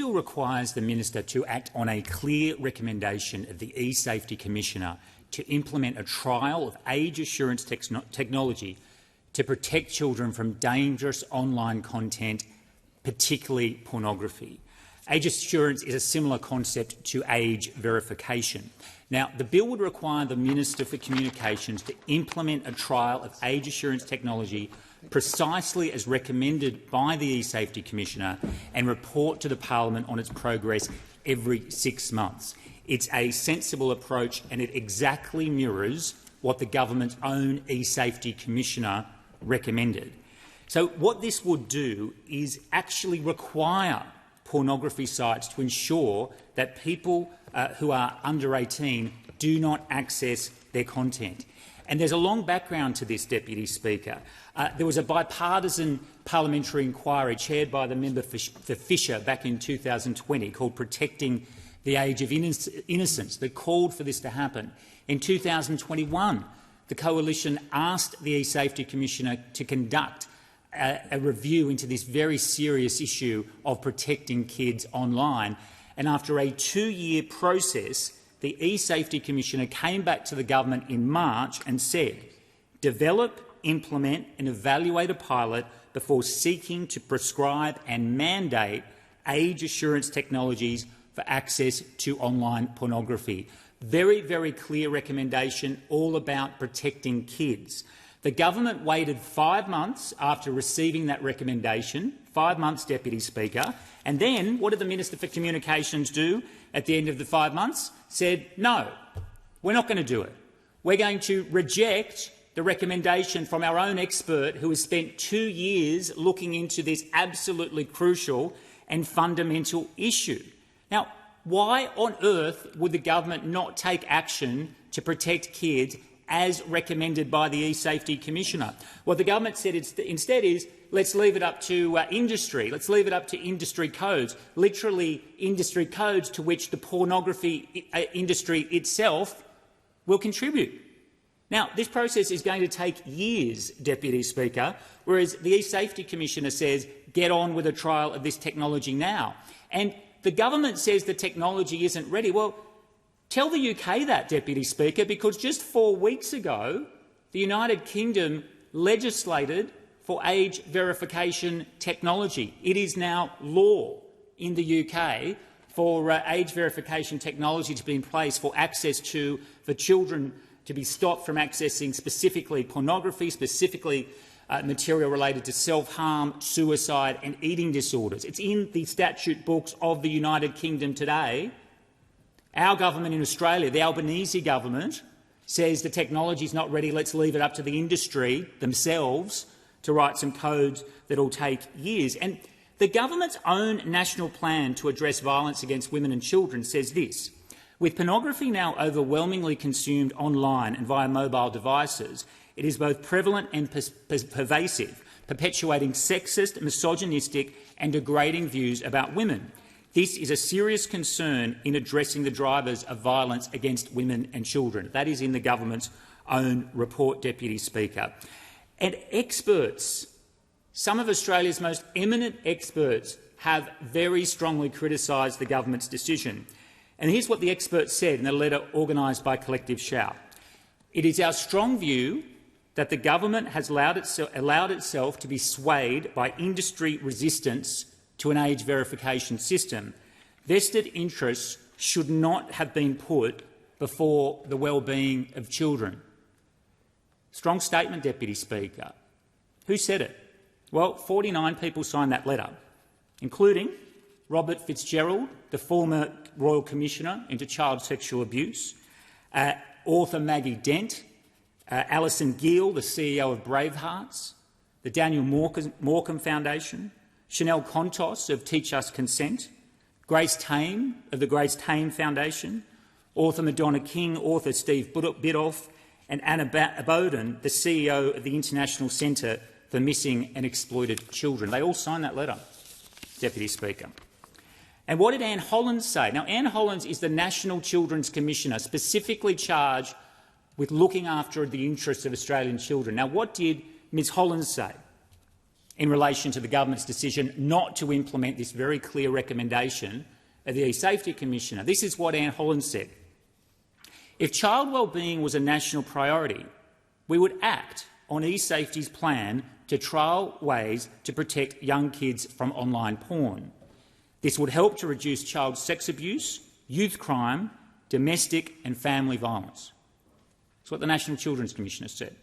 bill requires the minister to act on a clear recommendation of the e-Safety Commissioner to implement a trial of age assurance technology to protect children from dangerous online content, particularly pornography. Age assurance is a similar concept to age verification. Now, the bill would require the Minister for Communications to implement a trial of age assurance technology precisely as recommended by the e-Safety Commissioner and report to the Parliament on its progress every 6 months. It's a sensible approach and it exactly mirrors what the government's own e-Safety Commissioner recommended. So what this would do is actually require pornography sites to ensure that people who are under 18 do not access their content. And there's a long background to this, Deputy Speaker. There was a bipartisan parliamentary inquiry chaired by the member for Fisher back in 2020 called Protecting the Age of Innocence that called for this to happen. In 2021, the Coalition asked the e-Safety Commissioner to conduct a review into this very serious issue of protecting kids online. And after a 2-year process, the e-Safety Commissioner came back to the government in March and said, develop, implement and evaluate a pilot before seeking to prescribe and mandate age assurance technologies for access to online pornography. Very, very clear recommendation, all about protecting kids. The government waited 5 months after receiving that recommendation, 5 months, Deputy Speaker, and then what did the Minister for Communications do at the end of the 5 months? Said, no, we're not going to do it. We're going to reject the recommendation from our own expert who has spent 2 years looking into this absolutely crucial and fundamental issue. Now, why on earth would the government not take action to protect kids as recommended by the e-Safety Commissioner? What the government said instead is, let's leave it up to industry. Let's leave it up to industry codes, literally industry codes to which the pornography industry itself will contribute. Now, this process is going to take years, Deputy Speaker, whereas the e-Safety Commissioner says, get on with a trial of this technology now. And the government says the technology isn't ready. Well, tell the UK that, Deputy Speaker, because just 4 weeks ago, the United Kingdom legislated for age verification technology. It is now law in the UK for age verification technology to be in place for access to, for children to be stopped from accessing specifically pornography, specifically material related to self-harm, suicide and eating disorders. It's in the statute books of the United Kingdom today. Our government in Australia, the Albanese government, says the technology is not ready, let's leave it up to the industry themselves to write some codes that will take years. And the government's own national plan to address violence against women and children says this: with pornography now overwhelmingly consumed online and via mobile devices, it is both prevalent and pervasive, perpetuating sexist, misogynistic and degrading views about women. This is a serious concern in addressing the drivers of violence against women and children. That is in the government's own report, Deputy Speaker. And experts, some of Australia's most eminent experts, have very strongly criticised the government's decision. And here's what the experts said in a letter organised by Collective Shout. It is our strong view that the government has allowed itself to be swayed by industry resistance to an age verification system. Vested interests should not have been put before the well-being of children. Strong statement, Deputy Speaker. Who said it? Well, 49 people signed that letter, including Robert Fitzgerald, the former Royal Commissioner into Child Sexual Abuse, author Maggie Dent, Alison Gill, the CEO of Bravehearts, the Daniel Morecambe Foundation, Chanel Contos of Teach Us Consent, Grace Tame of the Grace Tame Foundation, author Madonna King, author Steve Bidoff, and Anna Bowden, the CEO of the International Centre for Missing and Exploited Children. They all signed that letter, Deputy Speaker. And what did Anne Hollands say? Now, Anne Hollands is the National Children's Commissioner, specifically charged with looking after the interests of Australian children. Now, what did Ms Hollands say? in relation to the government's decision not to implement this very clear recommendation of the E-Safety Commissioner. This is what Anne Holland said. If child wellbeing was a national priority, we would act on E-Safety's plan to trial ways to protect young kids from online porn. This would help to reduce child sex abuse, youth crime, domestic and family violence. That's what the National Children's Commissioner said.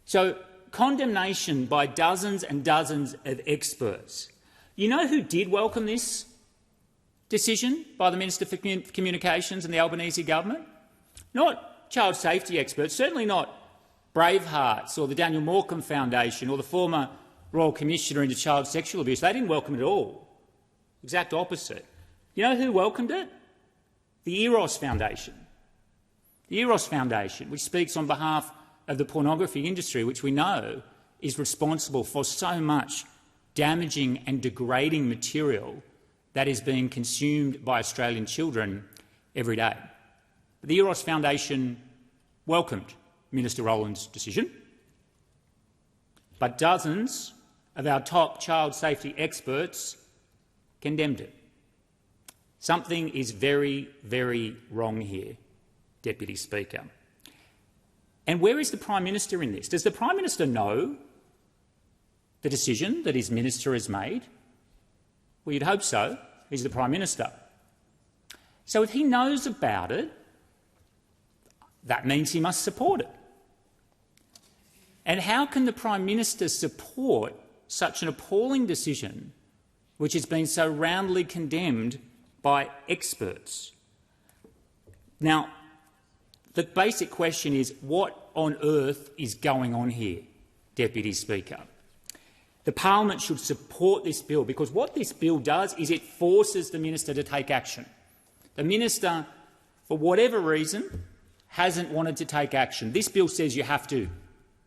So, condemnation by dozens and dozens of experts. You know who did welcome this decision by the Minister for Communications and the Albanese government? Not child safety experts, certainly not Bravehearts or the Daniel Morecambe Foundation or the former Royal Commissioner into Child Sexual Abuse. They didn't welcome it at all. Exact opposite. You know who welcomed it? The Eros Foundation. The Eros Foundation, which speaks on behalf of the pornography industry, which we know is responsible for so much damaging and degrading material that is being consumed by Australian children every day. The Eros Foundation welcomed Minister Rowland's decision, but dozens of our top child safety experts condemned it. Something is very, very wrong here, Deputy Speaker. And where is the Prime Minister in this? Does the Prime Minister know the decision that his minister has made? Well, you'd hope so. He's the Prime Minister. So if he knows about it, that means he must support it. And how can the Prime Minister support such an appalling decision which has been so roundly condemned by experts? Now, the basic question is, what on earth is going on here, Deputy Speaker? The parliament should support this bill, because what this bill does is it forces the minister to take action. The minister, for whatever reason, hasn't wanted to take action. This bill says you have to,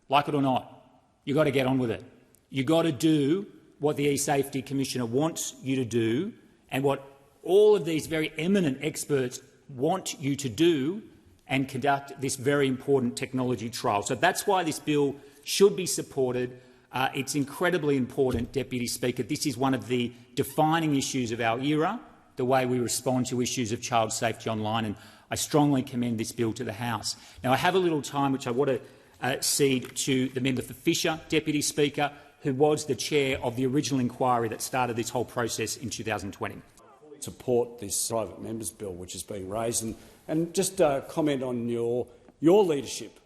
like it or not. You've got to get on with it. You've got to do what the E-Safety Commissioner wants you to do and what all of these very eminent experts want you to do, and conduct this very important technology trial. So that's why this bill should be supported. It's incredibly important, Deputy Speaker. This is one of the defining issues of our era, the way we respond to issues of child safety online, and I strongly commend this bill to the House. Now, I have a little time which I want to cede to the member for Fisher, Deputy Speaker, who was the chair of the original inquiry that started this whole process in 2020. Support this private members' bill which is being raised, and just comment on your leadership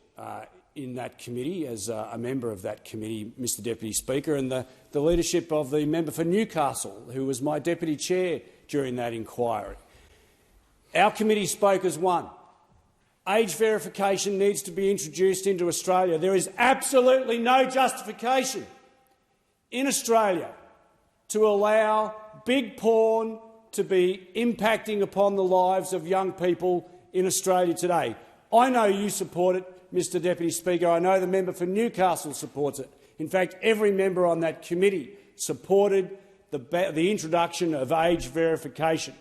in that committee as a member of that committee, Mr Deputy Speaker, and the leadership of the member for Newcastle, who was my deputy chair during that inquiry. Our committee spoke as one. Age verification needs to be introduced into Australia. There is absolutely no justification in Australia to allow big porn to be impacting upon the lives of young people in Australia today. I know you support it, Mr Deputy Speaker. I know the member for Newcastle supports it. In fact, every member on that committee supported the introduction of age verification.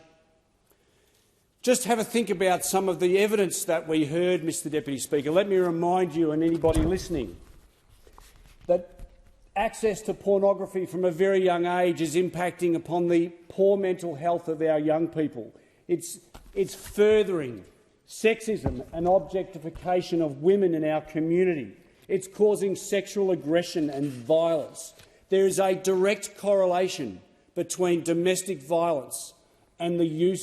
Just have a think about some of the evidence that we heard, Mr Deputy Speaker. Let me remind you and anybody listening that access to pornography from a very young age is impacting upon the poor mental health of our young people. It's furthering sexism and objectification of women in our community. It's causing sexual aggression and violence. There is a direct correlation between domestic violence and the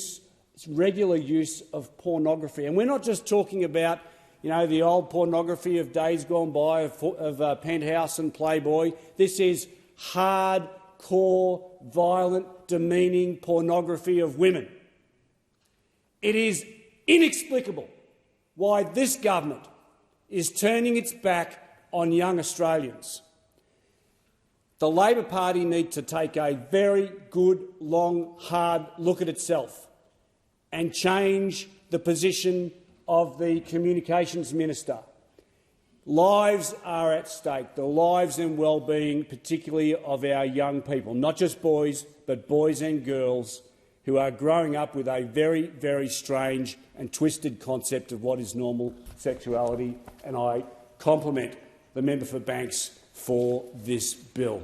regular use of pornography. And we're not just talking about the old pornography of days gone by of Penthouse and Playboy. This is hardcore, violent, demeaning pornography of women. It is inexplicable why this government is turning its back on young Australians. The Labor Party needs to take a very good, long, hard look at itself and change the position of the Communications Minister. Lives are at stake, the lives and well-being particularly of our young people, not just boys, but boys and girls who are growing up with a very, very strange and twisted concept of what is normal sexuality, and I compliment the member for Banks for this bill.